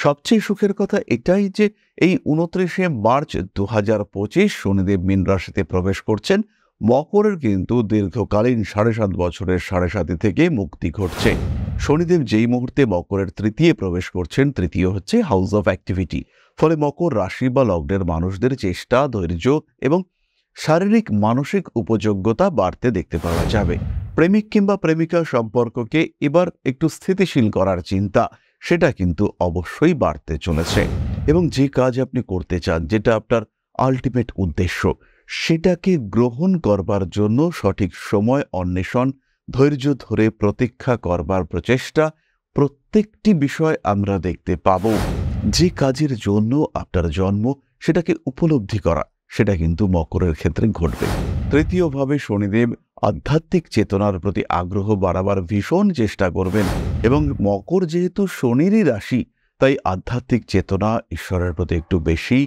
সবচেয়ে সুখের কথা এটাই যে এই ২৯শে মার্চ ২০২৫ শনিদেব মীন রাশিতে প্রবেশ করছেন। মকরের কিন্তু দীর্ঘকালীন ৭.৫ বছরের ৭.৫ থেকে মুক্তি ঘটছে। শনিদেব যেই মুহূর্তে মকরের তৃতীয় প্রবেশ করছেন, তৃতীয় হচ্ছে হাউস অফ অ্যাক্টিভিটি। ফলে মকর রাশি বা লগ্নের মানুষদের চেষ্টা, ধৈর্য এবং শারীরিক মানসিক উপযোগ্যতা বাড়তে দেখতে পাওয়া যাবে। প্রেমিক কিংবা প্রেমিকা সম্পর্ককে এবার একটু স্থিতিশীল করার চিন্তা, সেটা কিন্তু অবশ্যই বাড়তে চলেছে। এবং যে কাজ আপনি করতে চান, যেটা আপনার আল্টিমেট উদ্দেশ্য, সেটাকে গ্রহণ করবার জন্য সঠিক সময় অন্বেষণ, ধৈর্য ধরে প্রতীক্ষা করবার প্রচেষ্টা, প্রত্যেকটি বিষয় আমরা দেখতে পাব। যে কাজের জন্য আপনার জন্ম, সেটাকে উপলব্ধি করা, সেটা কিন্তু মকরের ক্ষেত্রে ঘটবে। তৃতীয়ভাবে শনিদেব আধ্যাত্মিক চেতনার প্রতি আগ্রহ বাড়াবার ভীষণ চেষ্টা করবেন এবং মকর যেহেতু শনিরই রাশি, তাই আধ্যাত্মিক চেতনা, ঈশ্বরের প্রতি একটু বেশি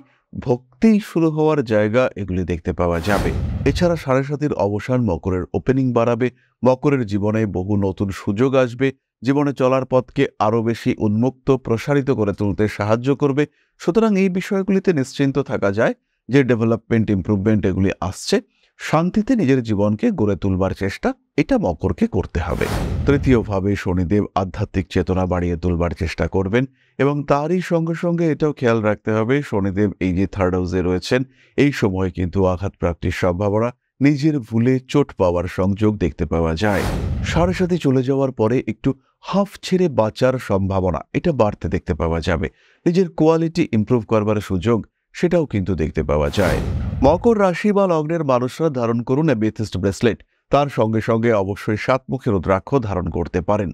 ভক্তি শুরু হওয়ার জায়গা, এগুলি দেখতে পাওয়া যাবে। এছাড়া ৭.৫-র অবসান মকরের ওপেনিং বাড়াবে, মকরের জীবনে বহু নতুন সুযোগ আসবে, জীবনে চলার পথকে আরও বেশি উন্মুক্ত, প্রসারিত করে তুলতে সাহায্য করবে। সুতরাং এই বিষয়গুলিতে নিশ্চিন্ত থাকা যায় যে ডেভেলপমেন্ট, ইমপ্রুভমেন্ট এগুলি আসছে। শান্তিতে নিজের জীবনকে গড়ে তুলবার চেষ্টা, এটা মকরকে করতে হবে। তৃতীয়ভাবে শনিদেব আধ্যাত্মিক চেতনা বাড়িয়ে তুলবার চেষ্টা করবেন এবং তারই সঙ্গে সঙ্গে এটাও খেয়াল রাখতে হবে, শনিদেব এই যে থার্ড হাউসে রয়েছেন, এই সময় কিন্তু আঘাতপ্রাপ্তির সম্ভাবনা, নিজের ভুলে চোট পাওয়ার সংযোগ দেখতে পাওয়া যায়। ৭.৫ চলে যাওয়ার পরে একটু হাফ ছেড়ে বাঁচার সম্ভাবনা, এটা বাড়তে দেখতে পাওয়া যাবে। নিজের কোয়ালিটি ইমপ্রুভ করবার সুযোগ, সেটাও কিন্তু দেখতে পাওয়া যায়। মকর রাশি বা লগ্নের মানুষরা ধারণ করুন অ্যামেথিস্ট ব্রেসলেট, তার সঙ্গে সঙ্গে অবশ্যই ৭-মুখী রুদ্রাক্ষ ধারণ করতে পারেন।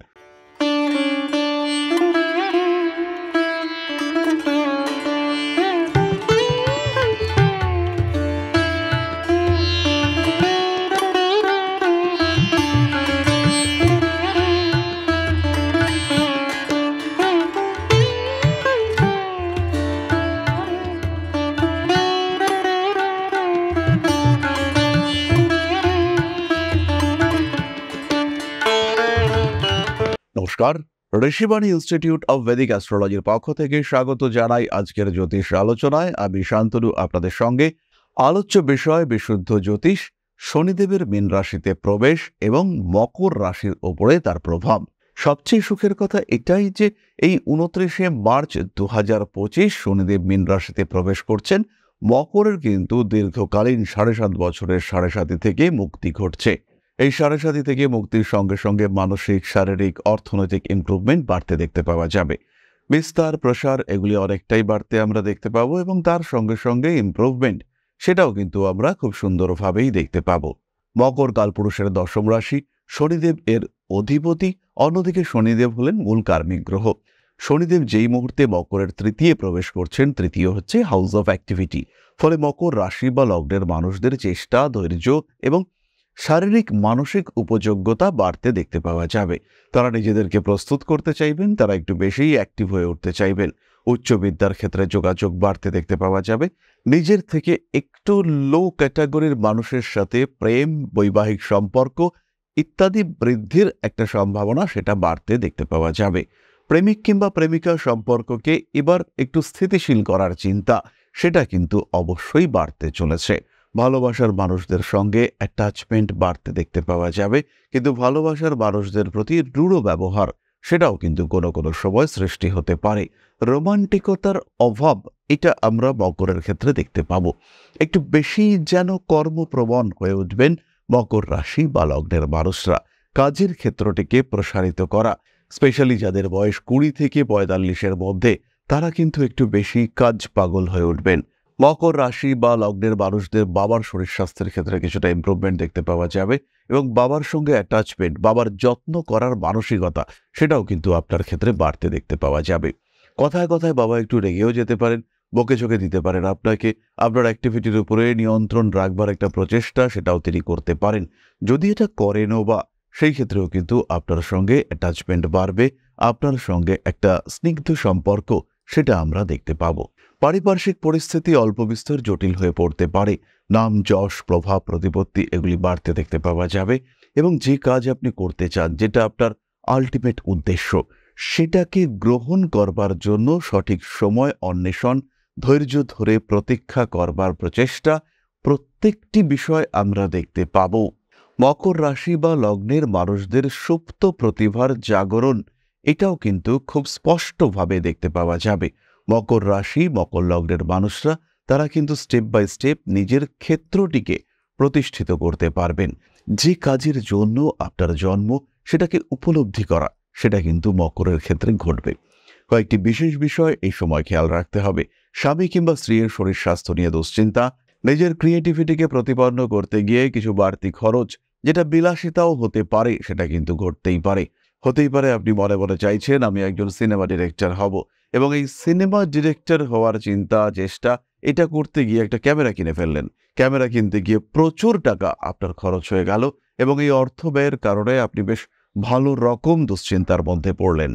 নমস্কার, ঋষিবাণী ইনস্টিটিউট অব ভেদিক অ্যাস্ট্রোলজির পক্ষ থেকে স্বাগত জানাই আজকের জ্যোতিষ আলোচনায়। আমি শান্তনু আপনাদের সঙ্গে। আলোচ্য বিষয় বিশুদ্ধ জ্যোতিষ, শনিদেবের মীন রাশিতে প্রবেশ এবং মকর রাশির ওপরে তার প্রভাব। সবচেয়ে সুখের কথা এটাই যে এই ২৯শে মার্চ ২০২৫ শনিদেব মীন রাশিতে প্রবেশ করছেন। মকরের কিন্তু দীর্ঘকালীন ৭.৫ বছরের ৭.৫ থেকে মুক্তি ঘটছে। এই ৭.৫ থেকে মুক্তির সঙ্গে সঙ্গে মানসিক, শারীরিক, অর্থনৈতিক ইমপ্রুভমেন্ট বাড়তে দেখতে পাওয়া যাবে। বিস্তার, প্রসার এগুলি অনেকটাই বাড়তে আমরা দেখতে পাবো এবং তার সঙ্গে সঙ্গে ইমপ্রুভমেন্ট, সেটাও কিন্তু আমরা খুব সুন্দরভাবেই দেখতে পাবো। মকর কালপুরুষের ১০ম রাশি, শনিদেব এর অধিপতি। অন্যদিকে শনিদেব হলেন মূল কার্মিক গ্রহ। শনিদেব যেই মুহূর্তে মকরের তৃতীয় প্রবেশ করছেন, তৃতীয় হচ্ছে হাউস অফ অ্যাক্টিভিটি। ফলে মকর রাশি বা লগ্নের মানুষদের চেষ্টা, ধৈর্য এবং শারীরিক মানসিক উপযোগ্যতা বাড়তে দেখতে পাওয়া যাবে। তারা নিজেদেরকে প্রস্তুত করতে চাইবেন, তারা একটু বেশি অ্যাক্টিভ হয়ে উঠতে চাইবেন। উচ্চ বিদ্যার ক্ষেত্রে যোগাযোগ বাড়তে দেখতে পাওয়া যাবে। নিজের থেকে একটু লো ক্যাটাগরির মানুষের সাথে প্রেম, বৈবাহিক সম্পর্ক ইত্যাদি বৃদ্ধির একটা সম্ভাবনা, সেটা বাড়তে দেখতে পাওয়া যাবে। প্রেমিক কিংবা প্রেমিকা সম্পর্ককে এবার একটু স্থিতিশীল করার চিন্তা, সেটা কিন্তু অবশ্যই বাড়তে চলেছে। ভালোবাসার মানুষদের সঙ্গে অ্যাটাচমেন্ট বাড়তে দেখতে পাওয়া যাবে, কিন্তু ভালোবাসার মানুষদের প্রতি রূঢ় ব্যবহার, সেটাও কিন্তু কোনো কোনো সময় সৃষ্টি হতে পারে। রোমান্টিকতার অভাব, এটা আমরা মকরের ক্ষেত্রে দেখতে পাবো। একটু বেশি যেন কর্মপ্রবণ হয়ে উঠবেন মকর রাশি বা লগ্নের মানুষরা। কাজের ক্ষেত্রটিকে প্রসারিত করা, স্পেশালি যাদের বয়স ২০ থেকে ৪৫-এর মধ্যে, তারা কিন্তু একটু বেশি কাজ পাগল হয়ে উঠবেন। মকর রাশি বা লগ্নের মানুষদের বাবার শরীর স্বাস্থ্যের ক্ষেত্রে কিছুটা ইমপ্রুভমেন্ট দেখতে পাওয়া যাবে এবং বাবার সঙ্গে অ্যাটাচমেন্ট, বাবার যত্ন করার মানসিকতা, সেটাও কিন্তু আপনার ক্ষেত্রে বাড়তে দেখতে পাওয়া যাবে। কথায় কথায় বাবা একটু রেগেও যেতে পারেন, বকে চোখে দিতে পারেন আপনাকে। আপনার অ্যাক্টিভিটির উপরে নিয়ন্ত্রণ রাখবার একটা প্রচেষ্টা, সেটাও তিনি করতে পারেন। যদি এটা করেনও বা, সেই ক্ষেত্রেও কিন্তু আপনার সঙ্গে অ্যাটাচমেন্ট বাড়বে, আপনার সঙ্গে একটা স্নিগ্ধ সম্পর্ক, সেটা আমরা দেখতে পাবো। পারিপার্শ্বিক পরিস্থিতি অল্প বিস্তর জটিল হয়ে পড়তে পারে। নাম, যশ, প্রভাব, প্রতিপত্তি এগুলি বাড়তে দেখতে পাওয়া যাবে এবং যে কাজ আপনি করতে চান, যেটা আপনার আল্টিমেট উদ্দেশ্য, সেটাকে গ্রহণ করবার জন্য সঠিক সময় অন্বেষণ, ধৈর্য ধরে প্রতীক্ষা করবার প্রচেষ্টা, প্রত্যেকটি বিষয় আমরা দেখতে পাব। মকর রাশি বা লগ্নের মানুষদের সুপ্ত প্রতিভার জাগরণ এটাও কিন্তু খুব স্পষ্টভাবে দেখতে পাওয়া যাবে। মকর রাশি, মকর লগ্নের মানুষরা তারা কিন্তু স্টেপ বাই স্টেপ নিজের ক্ষেত্রটিকে প্রতিষ্ঠিত করতে পারবেন। যে কাজের জন্য আপনার জন্ম সেটাকে উপলব্ধি করা, সেটা কিন্তু মকরের ক্ষেত্রে ঘটবে। কয়েকটি বিশেষ বিষয় এই সময় খেয়াল রাখতে হবে। স্বামী কিংবা স্ত্রীর শরীর স্বাস্থ্য নিয়ে দুশ্চিন্তা, নিজের ক্রিয়েটিভিটিকে প্রতিপন্ন করতে গিয়ে কিছু বাড়তি খরচ, যেটা বিলাসিতাও হতে পারে, সেটা কিন্তু ঘটতেই পারে। হতেই পারে আপনি মনে মনে চাইছেন আমি একজন সিনেমা ডিরেক্টর হব, এবং এই সিনেমা ডিরেক্টর হওয়ার চিন্তা চেষ্টা এটা করতে গিয়ে একটা ক্যামেরা কিনে ফেললেন। ক্যামেরা কিনতে গিয়ে প্রচুর টাকা আপনার খরচ হয়ে গেল, এবং এই অর্থ ব্যয়ের কারণে আপনি বেশ ভালো রকম দুশ্চিন্তার মধ্যে পড়লেন।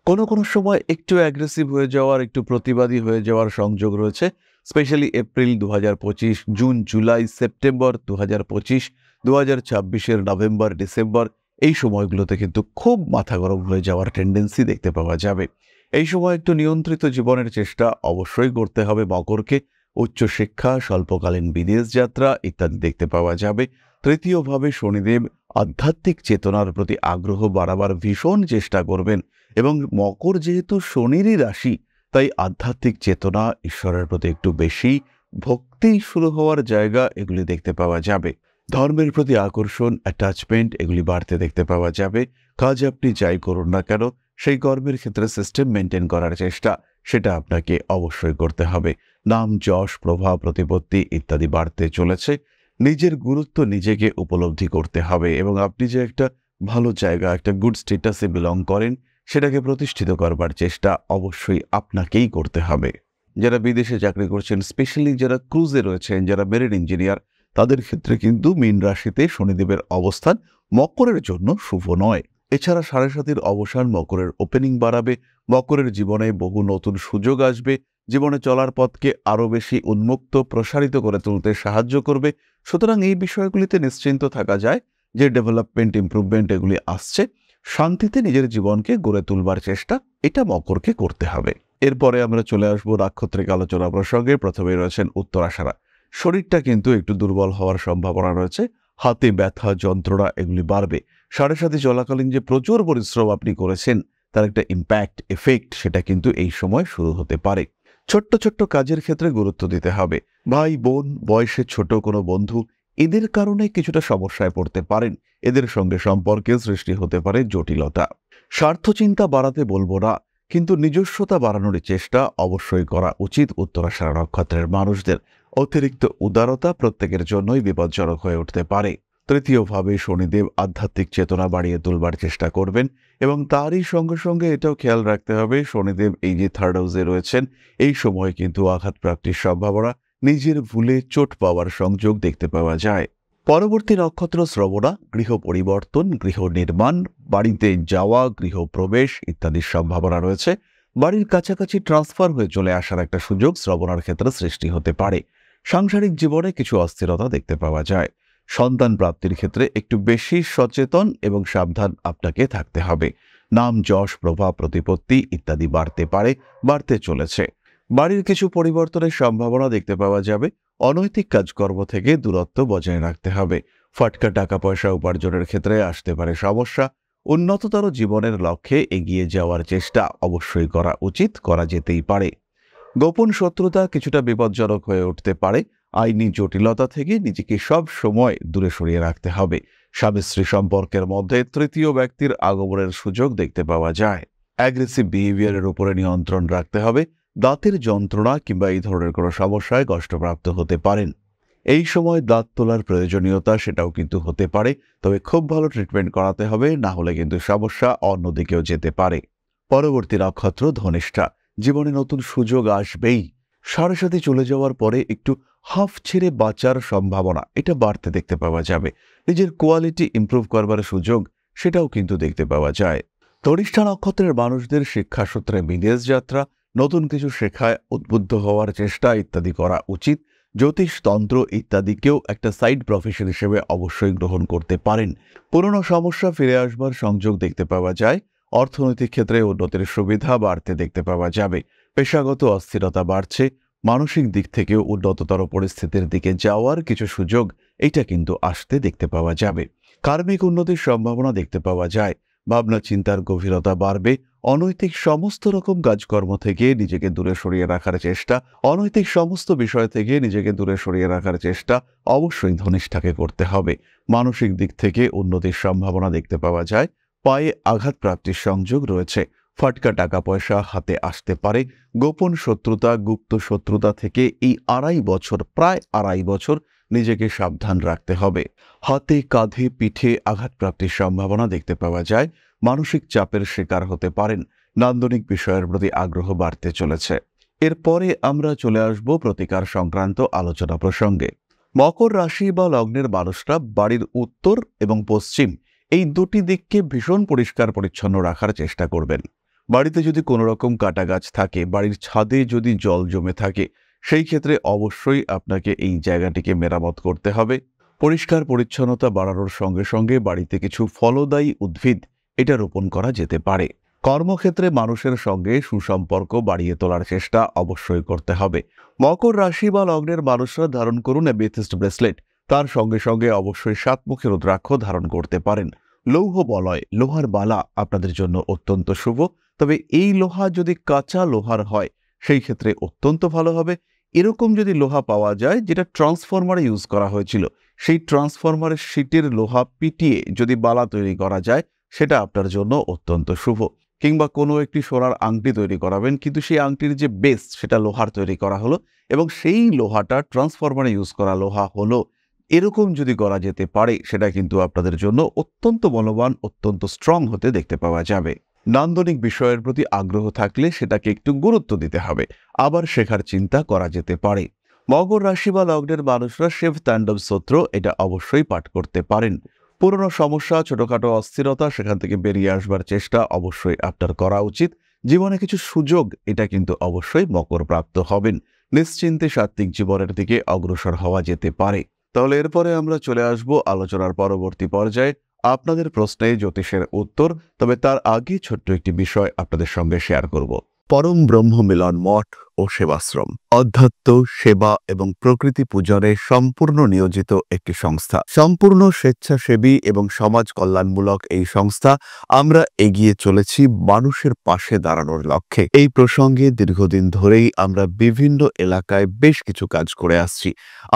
কোনো কোনো সময় একটু অ্যাগ্রেসিভ হয়ে যাওয়ার, একটু প্রতিবাদী হয়ে যাওয়ার সংযোগ রয়েছে। Specially April 2025, June, July, September 2025, 2026-এর নভেম্বর, ডিসেম্বর, এই সময়গুলোতে কিন্তু খুব মাথা গরম হয়ে যাওয়ার টেন্ডেন্সি দেখতে পাওয়া যাবে। এই সময় একটু নিয়ন্ত্রিত জীবনের চেষ্টা অবশ্যই করতে হবে মকরকে। উচ্চশিক্ষা, স্বল্পকালীন বিদেশ যাত্রা ইত্যাদি দেখতে পাওয়া যাবে। তৃতীয়ভাবে শনিদেব আধ্যাত্মিক চেতনার প্রতি আগ্রহ বাড়াবার ভীষণ চেষ্টা করবেন, এবং মকর যেহেতু শনিরই রাশি, তাই আধ্যাত্মিক চেতনা, ঈশ্বরের প্রতি একটু বেশি ভক্তি শুরু হওয়ার জায়গা এগুলি দেখতে পাওয়া যাবে। ধর্মের প্রতি আকর্ষণ, অ্যাটাচমেন্ট এগুলি বাড়তে দেখতে পাওয়া যাবে। কাজ আপনি যাই করুন না কেন, সেই কর্মের ক্ষেত্রে সিস্টেম মেনটেন করার চেষ্টা সেটা আপনাকে অবশ্যই করতে হবে। নাম, যশ, প্রভাব, প্রতিপত্তি ইত্যাদি বাড়তে চলেছে। নিজের গুরুত্ব নিজেকে উপলব্ধি করতে হবে, এবং আপনি যে একটা ভালো জায়গা, একটা গুড স্ট্যাটাসে বিলং করেন, সেটাকে প্রতিষ্ঠিত করবার চেষ্টা অবশ্যই আপনাকেই করতে হবে। যারা বিদেশে চাকরি করছেন, স্পেশালি যারা ক্রুজে রয়েছেন, যারা মেরিন ইঞ্জিনিয়ার, তাদের ক্ষেত্রে কিন্তু মীন রাশিতে শনিদেবের অবস্থান মকরের জন্য শুভ নয়। এছাড়া সাড়ে সাতির অবসান মকরের ওপেনিং বাড়াবে, মকরের জীবনে বহু নতুন সুযোগ আসবে, জীবনে চলার পথকে আরও বেশি উন্মুক্ত, প্রসারিত করে তুলতে সাহায্য করবে। সুতরাং এই বিষয়গুলিতে নিশ্চিন্ত থাকা যায় যে ডেভেলপমেন্ট, ইমপ্রুভমেন্ট এগুলি আসছে। শান্তিতে নিজের জীবনকে গড়ে তুলবার চেষ্টা এটা মকরকে করতে হবে। এরপরে আমরা চলে আসবো নাক্ষত্রিক আলোচনা প্রসঙ্গে। প্রথমে রয়েছেন উত্তরাষাঢ়া। শরীরটা কিন্তু একটু দুর্বল হওয়ার সম্ভাবনা রয়েছে। হাতে ব্যথা, যন্ত্রণা এগুলি বাড়বে। সাড়ে সাথে চলাকালীন যে প্রচুর পরিশ্রম আপনি করেছেন, তার একটা ইম্প্যাক্ট, এফেক্ট সেটা কিন্তু এই সময় শুরু হতে পারে। ছোট্ট ছোট্ট কাজের ক্ষেত্রে গুরুত্ব দিতে হবে। ভাই, বোন, বয়সে ছোট কোনো বন্ধু, এদের কারণে কিছুটা সমস্যায় পড়তে পারেন। এদের সঙ্গে সম্পর্কে সৃষ্টি হতে পারে জটিলতা। স্বার্থচিন্তা বাড়াতে বলবো না, কিন্তু নিজস্বতা বাড়ানোর চেষ্টা অবশ্যই করা উচিত উত্তরাষাঢ়া নক্ষত্রের মানুষদের। অতিরিক্ত উদারতা প্রত্যেকের জন্যই বিপজ্জনক হয়ে উঠতে পারে। তৃতীয়ভাবে শনিদেব আধ্যাত্মিক চেতনা বাড়িয়ে তুলবার চেষ্টা করবেন, এবং তারই সঙ্গে সঙ্গে এটাও খেয়াল রাখতে হবে শনিদেব এই যে থার্ড হাউসে রয়েছেন, এই সময় কিন্তু আঘাতপ্রাপ্তির সম্ভাবনা, নিজের ভুলে চোট পাওয়ার সংযোগ দেখতে পাওয়া যায়। পরবর্তী নক্ষত্র শ্রবণা। গৃহ পরিবর্তন, গৃহ নির্মাণ, বাড়িতে যাওয়া, গৃহ প্রবেশ ইত্যাদির সম্ভাবনা রয়েছে। বাড়ির কাছাকাছি ট্রান্সফার হয়ে চলে আসার একটা সুযোগ শ্রবণার ক্ষেত্রে সৃষ্টি হতে পারে। সাংসারিক জীবনে কিছু অস্থিরতা দেখতে পাওয়া যায়। সন্তান প্রাপ্তির ক্ষেত্রে একটু বেশি সচেতন এবং সাবধান আপনাকে থাকতে হবে। নাম, যশ, প্রভাব, প্রতিপত্তি ইত্যাদি বাড়তে চলেছে। বাড়ির কিছু পরিবর্তনের সম্ভাবনা দেখতে পাওয়া যাবে। অনৈতিক কাজকর্ম থেকে দূরত্ব বজায় রাখতে হবে। ফাটকা টাকা পয়সা উপার্জনের ক্ষেত্রে আসতে পারে সমস্যা। উন্নততর জীবনের লক্ষ্যে এগিয়ে যাওয়ার চেষ্টা অবশ্যই করা উচিত, করা যেতেই পারে। গোপন শত্রুতা কিছুটা বিপজ্জনক হয়ে উঠতে পারে। আইনি জটিলতা থেকে নিজেকে সব সময় দূরে সরিয়ে রাখতে হবে। স্বামী স্ত্রী সম্পর্কের মধ্যে তৃতীয় ব্যক্তির আগমনের সুযোগ দেখতে পাওয়া যায়। অ্যাগ্রেসিভ বিহেভিয়ারের উপরে নিয়ন্ত্রণ রাখতে হবে। দাঁতের যন্ত্রণা কিংবা এই ধরনের কোনো সমস্যায় কষ্টপ্রাপ্ত হতে পারেন। এই সময় দাঁত তোলার প্রয়োজনীয়তা সেটাও কিন্তু হতে পারে, তবে খুব ভালো ট্রিটমেন্ট করাতে হবে, না হলে কিন্তু সমস্যা অন্যদিকেও যেতে পারে। পরবর্তী নক্ষত্র ধনিষ্ঠা। জীবনে নতুন সুযোগ আসবেই। সাড়ে সাথে চলে যাওয়ার পরে একটু হাফ ছেড়ে বাঁচার সম্ভাবনা এটা বাড়তে দেখতে পাওয়া যাবে। নিজের কোয়ালিটি ইমপ্রুভ করবার সুযোগ সেটাও কিন্তু দেখতে পাওয়া যায়। ধনিষ্ঠা নক্ষত্রের মানুষদের শিক্ষাসূত্রে বিদেশ যাত্রা, নতুন কিছু শেখায় উদ্বুদ্ধ হওয়ার চেষ্টা ইত্যাদি করা উচিত। জ্যোতিষতন্ত্র ইত্যাদিকেও একটা সাইড প্রফেশন হিসেবে অবশ্যই গ্রহণ করতে পারেন। পুরনো সমস্যা ফিরে আসবার সংযোগ দেখতে পাওয়া যায়। অর্থনৈতিক ক্ষেত্রে উন্নতির সুবিধা বাড়তে দেখতে পাওয়া যাবে। পেশাগত অস্থিরতা বাড়ছে। মানসিক দিক থেকেও উন্নততর পরিস্থিতির দিকে যাওয়ার কিছু সুযোগ এটা কিন্তু আসতে দেখতে পাওয়া যাবে। কার্মিক উন্নতির সম্ভাবনা দেখতে পাওয়া যায়। ভাবনা চিন্তার গভীরতা বাড়বে। অনৈতিক সমস্ত রকম কাজকর্ম থেকে নিজেকে দূরে সরিয়ে রাখার চেষ্টা, অনৈতিক সমস্ত বিষয় থেকে নিজেকে দূরে সরিয়ে রাখার চেষ্টা অবশ্যই ধনিষ্ঠাকে করতে হবে। মানসিক দিক থেকে উন্নতির সম্ভাবনা দেখতে পাওয়া যায়। পায়ে আঘাতপ্রাপ্তির সংযোগ রয়েছে। ফাটকা টাকা পয়সা হাতে আসতে পারে। গোপন শত্রুতা, গুপ্ত শত্রুতা থেকে এই প্রায় আড়াই বছর নিজেকে সাবধান রাখতে হবে। হাতে, কাঁধে, পিঠে আঘাতপ্রাপ্তির সম্ভাবনা দেখতে পাওয়া যায়। মানসিক চাপের শিকার হতে পারেন। নান্দনিক বিষয়ের প্রতি আগ্রহ বাড়তে চলেছে। এরপরে আমরা চলে আসব প্রতিকার সংক্রান্ত আলোচনা প্রসঙ্গে। মকর রাশি বা লগ্নের মানুষরা বাড়ির উত্তর এবং পশ্চিম এই দুটি দিককে ভীষণ পরিষ্কার পরিচ্ছন্ন রাখার চেষ্টা করবেন। বাড়িতে যদি কোনো রকম কাটা গাছ থাকে, বাড়ির ছাদে যদি জল জমে থাকে, সেই ক্ষেত্রে অবশ্যই আপনাকে এই জায়গাটিকে মেরামত করতে হবে। পরিষ্কার পরিচ্ছন্নতা বাড়ানোর সঙ্গে সঙ্গে বাড়িতে কিছু ফলদায়ী উদ্ভিদ এটা রোপণ করা যেতে পারে। কর্মক্ষেত্রে মানুষের সঙ্গে সুসম্পর্ক বাড়িয়ে তোলার চেষ্টা অবশ্যই করতে হবে। মকর রাশি বা লগ্নের মানুষরা ধারণ করুন অ্যামেথিস্ট ব্রেসলেট। তার সঙ্গে সঙ্গে অবশ্যই সাতমুখী রুদ্রাক্ষ ধারণ করতে পারেন। লৌহ বলয়, লোহার বালা আপনাদের জন্য অত্যন্ত শুভ। তবে এই লোহা যদি কাঁচা লোহার হয় সেই ক্ষেত্রে অত্যন্ত ভালো হবে। এরকম যদি লোহা পাওয়া যায় যেটা ট্রান্সফরমারে ইউজ করা হয়েছিল, সেই ট্রান্সফরমারের শীটের লোহা পিটিয়ে যদি বালা তৈরি করা যায়, সেটা আপনার জন্য অত্যন্ত শুভ। কিংবা কোনো একটি সোনার আংটি তৈরি করাবেন, কিন্তু সেই আংটির যে বেস সেটা লোহার তৈরি করা হলো এবং সেই লোহাটা ট্রান্সফরমারে ইউজ করা লোহা হলো, এরকম যদি করা যেতে পারে সেটা কিন্তু আপনাদের জন্য অত্যন্ত বলবান, অত্যন্ত স্ট্রং হতে দেখতে পাওয়া যাবে। নান্দনিক বিষয়ের প্রতি আগ্রহ থাকলে সেটাকে একটু গুরুত্ব দিতে হবে, আবার শেখার চিন্তা করা যেতে পারে। মকর রাশি বা লগ্নের মানুষরা শিব তাণ্ডব স্তোত্র এটা অবশ্যই পাঠ করতে পারেন। পুরনো সমস্যা, ছোটখাটো অস্থিরতা, সেখান থেকে বেরিয়ে আসবার চেষ্টা অবশ্যই আপনার করা উচিত। জীবনে কিছু সুযোগ এটা কিন্তু অবশ্যই মকর প্রাপ্ত হবেন। নিশ্চিন্তে সাত্ত্বিক জীবনের দিকে অগ্রসর হওয়া যেতে পারে। তাহলে এরপরে আমরা চলে আসব আলোচনার পরবর্তী পর্যায়ে, আপনাদের প্রশ্নে জ্যোতিষের উত্তর। তবে তার আগে ছোট্ট একটি বিষয় আপনাদের সঙ্গে শেয়ার করব। পরম ব্রহ্ম মিলন মঠ ও সেবাশ্রম অধ্যাত্ম, সেবা এবং প্রকৃতি পূজনে সম্পূর্ণ নিয়োজিত একটি সংস্থা। সম্পূর্ণ স্বেচ্ছাসেবী এবং সমাজ কল্যাণমূলক এই সংস্থা আমরা এগিয়ে চলেছি মানুষের পাশে দাঁড়ানোর লক্ষ্যে। এই প্রসঙ্গে দীর্ঘদিন ধরেই আমরা বিভিন্ন এলাকায় বেশ কিছু কাজ করে আসছি।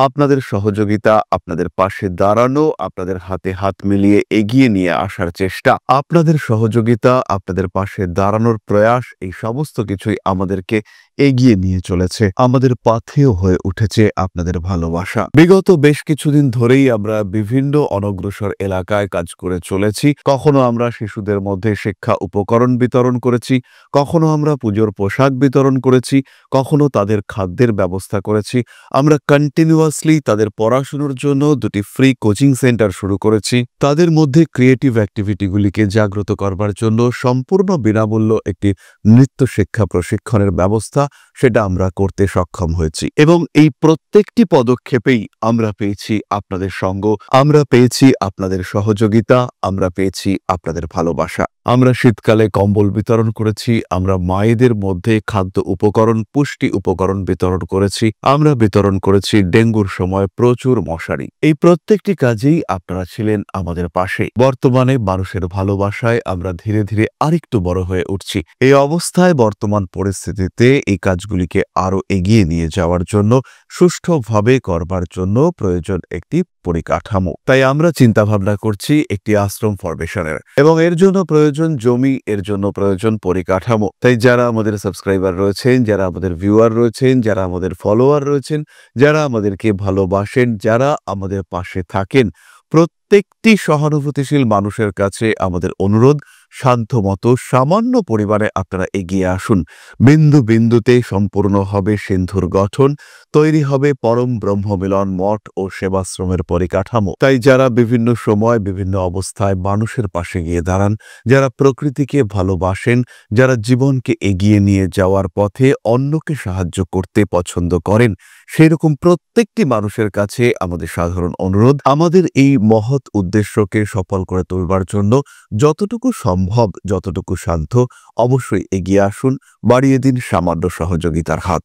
আপনাদের সহযোগিতা, আপনাদের পাশে দাঁড়ানো, আপনাদের হাতে হাত মিলিয়ে এগিয়ে নিয়ে আসার চেষ্টা, আপনাদের সহযোগিতা, আপনাদের পাশে দাঁড়ানোর প্রয়াস, এই সমস্ত কিছুই আমাদেরকে এগিয়ে নিয়ে চলেছে। আমাদের পাথেয় হয়ে উঠেছে আপনাদের ভালোবাসা। বিগত বেশ কিছুদিন ধরেই আমরা বিভিন্ন অনগ্রসর এলাকায় কাজ করে চলেছি। কখনো আমরা শিশুদের মধ্যে শিক্ষা উপকরণ বিতরণ করেছি, কখনো আমরা পুজোর পোশাক বিতরণ করেছি, কখনো তাদের খাদ্যের ব্যবস্থা করেছি। আমরা কন্টিনিউয়াসলি তাদের পড়াশোনার জন্য 2টি ফ্রি কোচিং সেন্টার শুরু করেছি। তাদের মধ্যে ক্রিয়েটিভ অ্যাক্টিভিটিগুলিকে জাগ্রত করবার জন্য সম্পূর্ণ বিনামূল্য একটি নৃত্য শিক্ষা প্রশিক্ষণের ব্যবস্থা সেটা আমরা করতে সক্ষম হয়েছি। এবং এই প্রত্যেকটি পদক্ষেপেই আমরা পেয়েছি আপনাদের সঙ্গ, আমরা পেয়েছি আপনাদের সহযোগিতা, আমরা পেয়েছি আপনাদের ভালোবাসা। আমরা শীতকালে কম্বল বিতরণ করেছি, আমরা মায়েদের মধ্যে খাদ্য উপকরণ, পুষ্টি উপকরণ বিতরণ করেছি, আমরা বিতরণ করেছি ডেঙ্গুর সময় প্রচুর মশারি। এই প্রত্যেকটি কাজেই আপনারা ছিলেন আমাদের পাশে। বর্তমানে মানুষের ভালোবাসায় আমরা ধীরে ধীরে আরেকটু বড় হয়ে উঠছি। এই অবস্থায় বর্তমান পরিস্থিতিতে এই কাজগুলিকে আরো এগিয়ে নিয়ে যাওয়ার জন্য, সুষ্ঠুভাবে করবার জন্য প্রয়োজন একটি পরিকাঠামো। তাই আমরা চিন্তা ভাবনা করছি একটি আশ্রম ফরমেশনের, এবং এর জন্য প্রয়োজন জমি, এর জন্য প্রয়োজন পরিকাঠামো। তাই যারা আমাদের সাবস্ক্রাইবার রয়েছেন, যারা আমাদের ভিউয়ার রয়েছেন, যারা আমাদের ফলোয়ার রয়েছেন, যারা আমাদেরকে ভালোবাসেন, যারা আমাদের পাশে থাকেন, প্রত্যেকটি সহানুভূতিশীল মানুষের কাছে আমাদের অনুরোধ, সাধ্যমতো সামান্য পরিমাণে আপনারা এগিয়ে আসুন। বিন্দু বিন্দুতে সম্পূর্ণ হবে সিন্ধুর গঠন, তৈরি হবে পরম ব্রহ্মমিলন মঠ ও সেবাশ্রমের পরিকাঠামো। তাই যারা বিভিন্ন সময় বিভিন্ন অবস্থায় মানুষের পাশে গিয়ে দাঁড়ান, যারা প্রকৃতিকে ভালোবাসেন, যারা জীবনকে এগিয়ে নিয়ে যাওয়ার পথে অন্যকে সাহায্য করতে পছন্দ করেন, সেরকম প্রত্যেকটি মানুষের কাছে আমাদের সাধারণ অনুরোধ, আমাদের এই মহৎ উদ্দেশ্যকে সফল করে তুলবার জন্য যতটুকু সম্ভব সম্ভব যতটুকু সাধ্য অবশ্যই এগিয়ে আসুন, বাড়িয়ে দিন সামান্য সহযোগিতার হাত।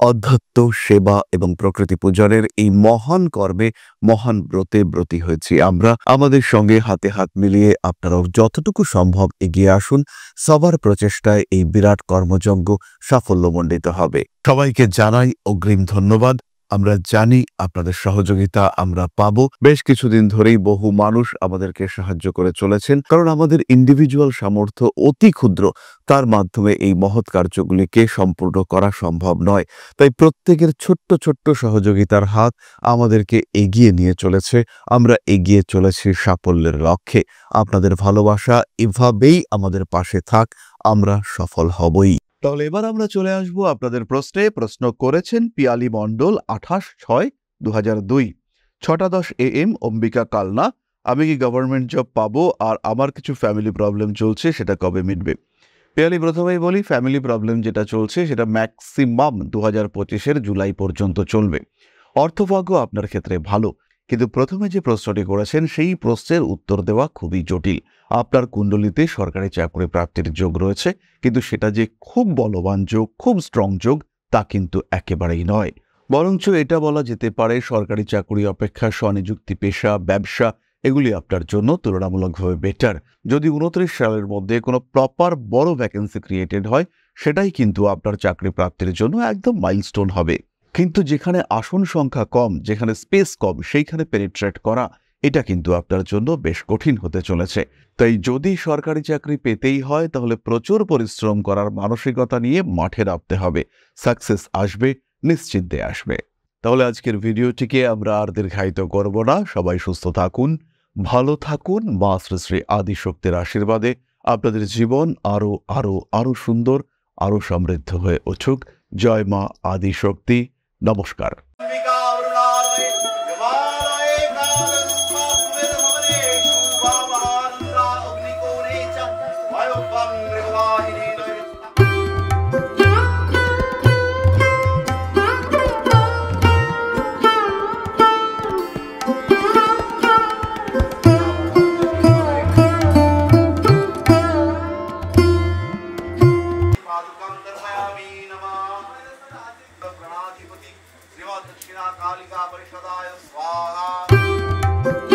অধ্যাত্ম, সেবা এবং প্রকৃতি পূজনের এই মহান কর্মে, মহান ব্রতে ব্রতী হয়েছি আমরা। আমাদের সঙ্গে হাতে হাত মিলিয়ে আপনারাও যতটুকু সম্ভব এগিয়ে আসুন। সবার প্রচেষ্টায় এই বিরাট কর্মযজ্ঞ সাফল্যমণ্ডিত হবে। সবাইকে জানাই অগ্রিম ধন্যবাদ। আমরা জানি আপনাদের সহযোগিতা আমরা পাবো। বেশ কিছুদিন ধরেই বহু মানুষ আমাদেরকে সাহায্য করে চলেছেন, কারণ আমাদের ইন্ডিভিজুয়াল সামর্থ্য অতি ক্ষুদ্র, তার মাধ্যমে এই মহৎ কার্যগুলিকে সম্পূর্ণ করা সম্ভব নয়। তাই প্রত্যেকের ছোট্ট ছোট্ট সহযোগিতার হাত আমাদেরকে এগিয়ে নিয়ে চলেছে। আমরা এগিয়ে চলেছি সাফল্যের লক্ষ্যে। আপনাদের ভালোবাসা এভাবেই আমাদের পাশে থাক, আমরা সফল হবই। তাহলে এবার আমরা চলে আসব আপনাদের প্রশ্নে। প্রশ্ন করেছেন পিয়ালি মণ্ডল, 28/6/2002, 6:10 AM, অম্বিকা কালনা। আমি কি গভর্নমেন্ট জব পাবো? আর আমার কিছু ফ্যামিলি প্রবলেম চলছে, সেটা কবে মিটবে? পিয়ালি, প্রথমেই বলি, ফ্যামিলি প্রবলেম যেটা চলছে সেটা ম্যাক্সিমাম 2025-এর জুলাই পর্যন্ত চলবে। অর্থভাগ্য আপনার ক্ষেত্রে ভালো, কিন্তু প্রথমে যে প্রশ্নটি করেছেন সেই প্রশ্নের উত্তর দেওয়া খুবই জটিল। আপনার কুণ্ডলিতে সরকারি চাকরি প্রাপ্তির যোগ রয়েছে, কিন্তু সেটা যে খুব বলবান যোগ, খুব স্ট্রং যোগ, তা কিন্তু একেবারেই নয়। বরঞ্চ এটা বলা যেতে পারে সরকারি চাকরি অপেক্ষা স্বনিযুক্তি পেশা, ব্যবসা, এগুলি আপনার জন্য তুলনামূলকভাবে বেটার। যদি 29 সালের মধ্যে কোনো প্রপার বড় ভ্যাকেন্সি ক্রিয়েটেড হয়, সেটাই কিন্তু আপনার চাকরি প্রাপ্তির জন্য একদম মাইলস্টোন হবে। কিন্তু যেখানে আসন সংখ্যা কম, যেখানে স্পেস কম, সেইখানে পেনিট্রেট করা, এটা কিন্তু আপনার জন্য বেশ কঠিন হতে চলেছে। তাই যদি সরকারি চাকরি পেতেই হয়, তাহলে প্রচুর পরিশ্রম করার মানসিকতা নিয়ে মাঠে নামতে হবে। সাকসেস আসবে, নিশ্চিন্তে আসবে। তাহলে আজকের ভিডিওটিকে আমরা আর দীর্ঘায়িত করব না। সবাই সুস্থ থাকুন, ভালো থাকুন। মা শ্রী শ্রী আদিশক্তির আশীর্বাদে আপনাদের জীবন আরো আরো আরো সুন্দর, আরো সমৃদ্ধ হয়ে উঠুক। জয় মা আদিশক্তি। নমস্কার। दक्षिणा कालिका परिषदाय स्वाहा।